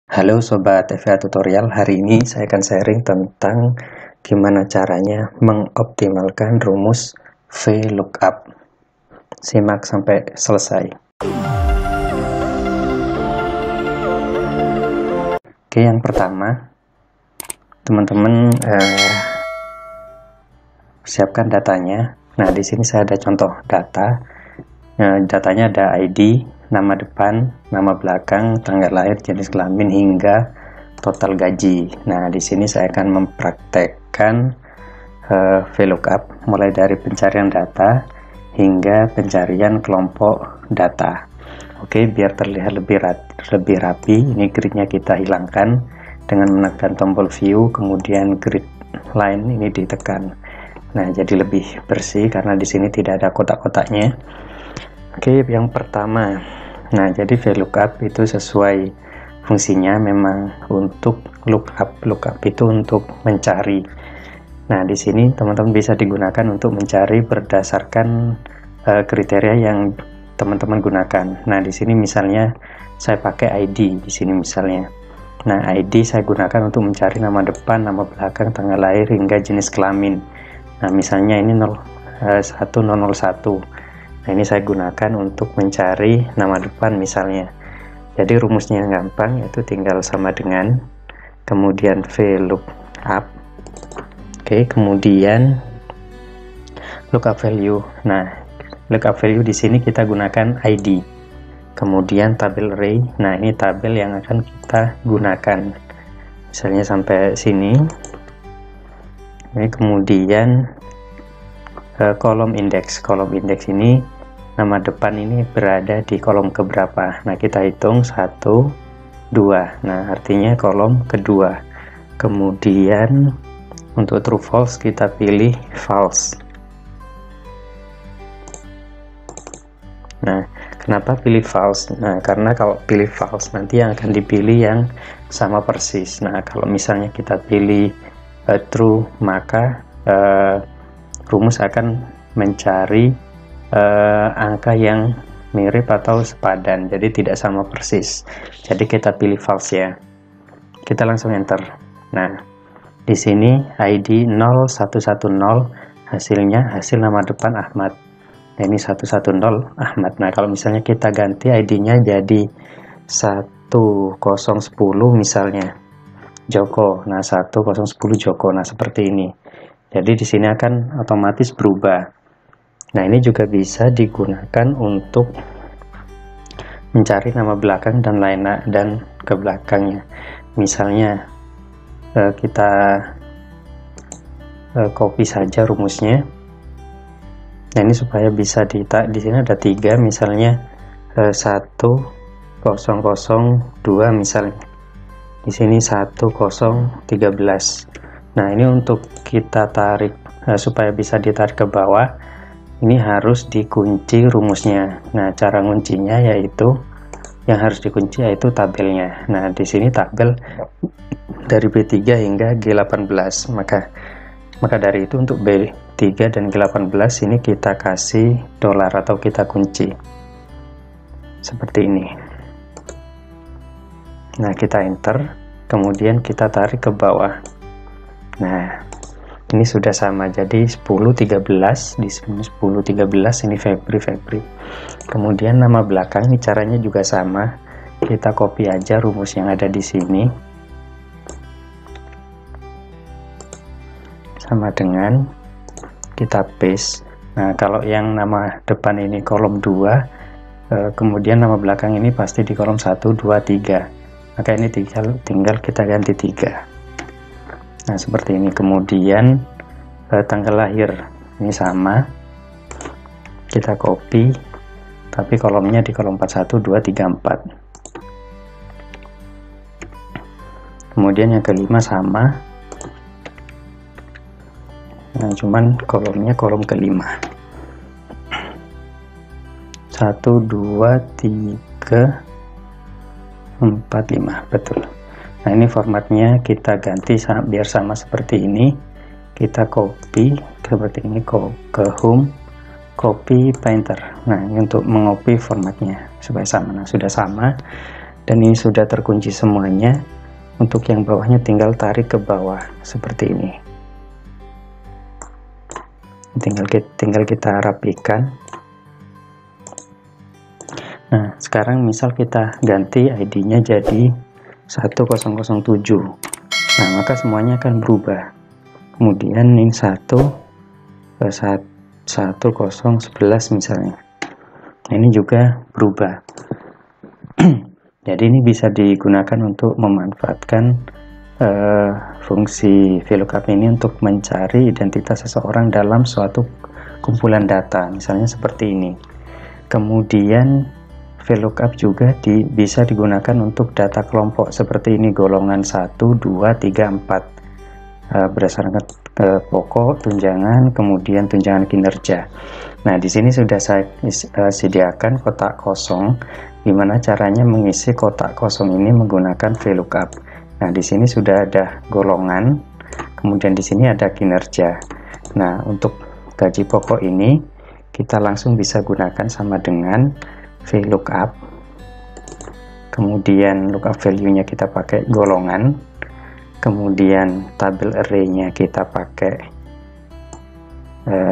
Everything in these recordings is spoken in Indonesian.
Halo Sobat FA Tutorial, hari ini saya akan sharing tentang gimana caranya mengoptimalkan rumus VLOOKUP. Simak sampai selesai. Oke, yang pertama, teman-teman siapkan datanya. Nah, di sini saya ada contoh data. Datanya ada ID, nama depan, nama belakang, tanggal lahir, jenis kelamin, hingga total gaji. Nah, di sini saya akan mempraktekkan VLOOKUP mulai dari pencarian data hingga pencarian kelompok data. Oke, biar terlihat lebih rapi, ini gridnya kita hilangkan dengan menekan tombol view, kemudian grid line ini ditekan. Nah, jadi lebih bersih karena di sini tidak ada kotak-kotaknya. Oke, yang pertama, nah jadi VLOOKUP itu sesuai fungsinya memang untuk lookup itu untuk mencari. Nah, di sini teman-teman bisa digunakan untuk mencari berdasarkan kriteria yang teman-teman gunakan. Nah, di sini misalnya saya pakai ID di sini misalnya. Nah, ID saya gunakan untuk mencari nama depan, nama belakang, tanggal lahir hingga jenis kelamin. Nah, misalnya ini 1001. Nah, ini saya gunakan untuk mencari nama depan misalnya. Jadi rumusnya gampang, yaitu tinggal sama dengan kemudian VLOOKUP. Oke, kemudian lookup value. Nah, lookup value di sini kita gunakan ID. Kemudian tabel array. Nah, ini tabel yang akan kita gunakan. Misalnya sampai sini. Ini kemudian kolom indeks. Kolom indeks ini nama depan ini berada di kolom keberapa. Nah, kita hitung 1, 2. Nah, artinya kolom kedua. Kemudian untuk true false kita pilih false. Nah, kenapa pilih false? Nah, karena kalau pilih false nanti yang akan dipilih yang sama persis. Nah, kalau misalnya kita pilih true, maka rumus akan mencari angka yang mirip atau sepadan, jadi tidak sama persis. Jadi kita pilih false ya. Kita langsung enter. Nah, di sini ID 0110, hasilnya hasil nama depan Ahmad. Nah, ini 110 Ahmad. Nah, kalau misalnya kita ganti ID-nya jadi 1010 misalnya Joko. Nah, 1010 Joko. Nah, seperti ini. Jadi di sini akan otomatis berubah. Nah, ini juga bisa digunakan untuk mencari nama belakang dan lain dan ke belakangnya. Misalnya kita copy saja rumusnya. Nah, ini supaya bisa di sini ada 3 misalnya 1002 misalnya. Di sini 1013. Nah, ini untuk kita tarik supaya bisa ditarik ke bawah, ini harus dikunci rumusnya. Nah, cara nguncinya yaitu yang harus dikunci yaitu tabelnya. Nah, di sini tabel dari B3 hingga G18. Maka dari itu untuk B3 dan G18 ini kita kasih dolar atau kita kunci. Seperti ini. Nah, kita enter, kemudian kita tarik ke bawah. Nah, ini sudah sama, jadi 1013 di sini 1013 ini Febri. Kemudian nama belakang ini caranya juga sama. Kita copy aja rumus yang ada di sini. Sama dengan kita paste. Nah, kalau yang nama depan ini kolom 2, kemudian nama belakang ini pasti di kolom 1, 2, 3. Maka ini tinggal kita ganti 3. Nah, seperti ini. Kemudian tanggal lahir ini sama, kita copy, tapi kolomnya di kolom 41, 2, 3, 4. Kemudian yang kelima sama, nah cuman kolomnya kolom kelima. 1, 2, 3, 4, 5, betul. Nah, ini formatnya kita ganti biar sama seperti ini. Kita copy seperti ini ke home, copy painter. Nah, ini untuk mengopi formatnya supaya sama. Nah, sudah sama. dan ini sudah terkunci semuanya. Untuk yang bawahnya tinggal tarik ke bawah seperti ini. Tinggal kita rapikan. Nah, sekarang misal kita ganti ID-nya jadi 1007. Nah, maka semuanya akan berubah. Kemudian ini 1011 misalnya. Nah, ini juga berubah. Jadi ini bisa digunakan untuk memanfaatkan fungsi VLOOKUP ini untuk mencari identitas seseorang dalam suatu kumpulan data, misalnya seperti ini. Kemudian VLOOKUP juga bisa digunakan untuk data kelompok seperti ini, golongan 1, 2, 3, 4 berdasarkan pokok, tunjangan, kemudian tunjangan kinerja. Nah, di sini sudah saya sediakan kotak kosong, gimana caranya mengisi kotak kosong ini menggunakan VLOOKUP. Nah, di sini sudah ada golongan, kemudian di sini ada kinerja. Nah, untuk gaji pokok ini kita langsung bisa gunakan sama dengan VLOOKUP, kemudian lookup value-nya kita pakai golongan, kemudian tabel array-nya kita pakai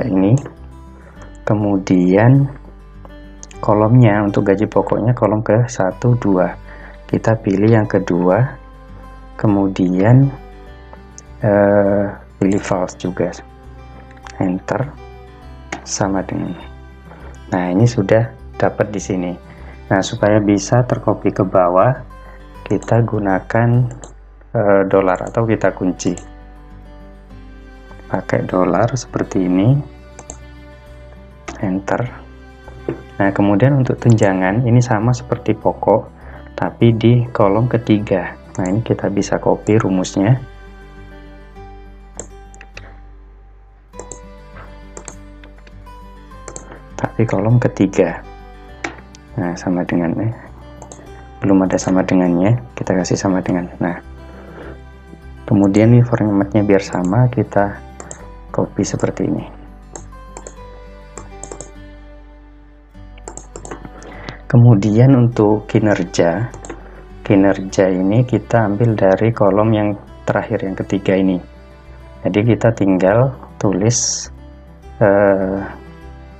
ini, kemudian kolomnya untuk gaji pokoknya kolom ke 1, 2, kita pilih yang kedua, kemudian pilih false juga, enter, sama dengan. Nah, ini sudah dapat di sini. Nah, supaya bisa tercopy ke bawah, kita gunakan dolar atau kita kunci pakai dolar seperti ini, enter. Nah, kemudian untuk tunjangan ini sama seperti pokok tapi di kolom ketiga. Nah, ini kita bisa copy rumusnya, tapi kolom ketiga. Nah, sama dengan belum ada sama dengannya, kita kasih sama dengan. Nah, kemudian ini formatnya biar sama, kita copy seperti ini. Kemudian untuk kinerja ini kita ambil dari kolom yang terakhir, yang ketiga ini. Jadi kita tinggal tulis,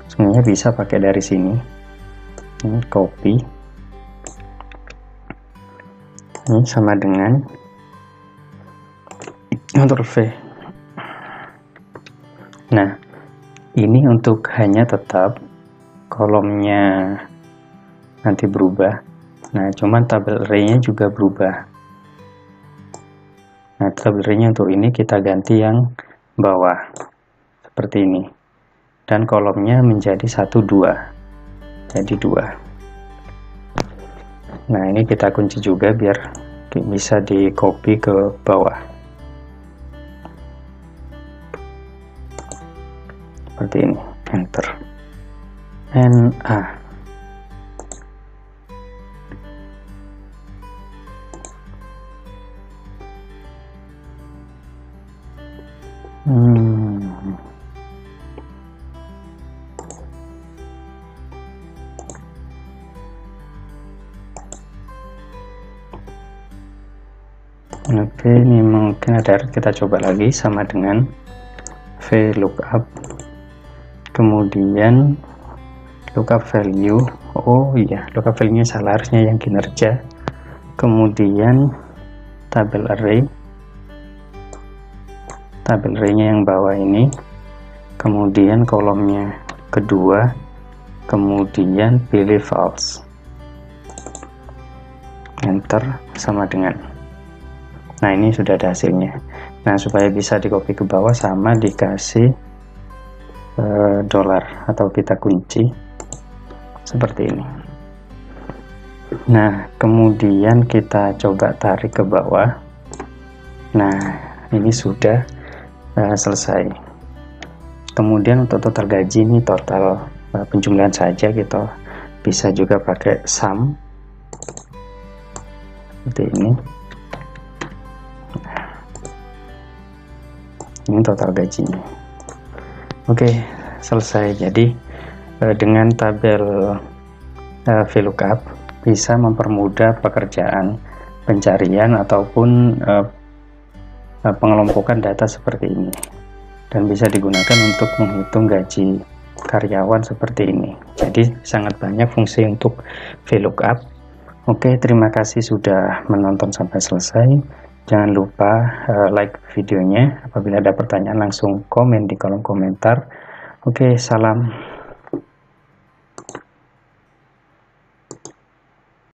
sebenarnya bisa pakai dari sini. Ini copy, ini sama dengan Ctrl V. Nah, ini untuk hanya tetap kolomnya nanti berubah. Nah, cuman tabel array-nya juga berubah. Nah, tabel array-nya untuk ini kita ganti yang bawah seperti ini, dan kolomnya menjadi 1, 2, jadi 2. Nah, ini kita kunci juga biar bisa di copy ke bawah seperti ini, enter, NA. Oke, ini mungkin ada, kita coba lagi sama dengan VLOOKUP, kemudian lookup value. Oh iya, lookup value nya salah, harusnya yang kinerja. Kemudian tabel array-nya yang bawah ini, kemudian kolomnya kedua, kemudian pilih false, enter, sama dengan. Nah, ini sudah ada hasilnya. Nah, supaya bisa di copy ke bawah sama dikasih dolar atau kita kunci seperti ini. Nah, kemudian kita coba tarik ke bawah. Nah, ini sudah selesai. Kemudian untuk total gaji, ini total penjumlahan saja, kita bisa juga pakai sum seperti ini. Ini total gajinya. Oke, selesai. Jadi dengan tabel VLOOKUP bisa mempermudah pekerjaan pencarian ataupun pengelompokan data seperti ini, dan bisa digunakan untuk menghitung gaji karyawan seperti ini. Jadi sangat banyak fungsi untuk VLOOKUP. Oke, terima kasih sudah menonton sampai selesai. Jangan lupa like videonya. Apabila ada pertanyaan langsung komen di kolom komentar. Oke, salam.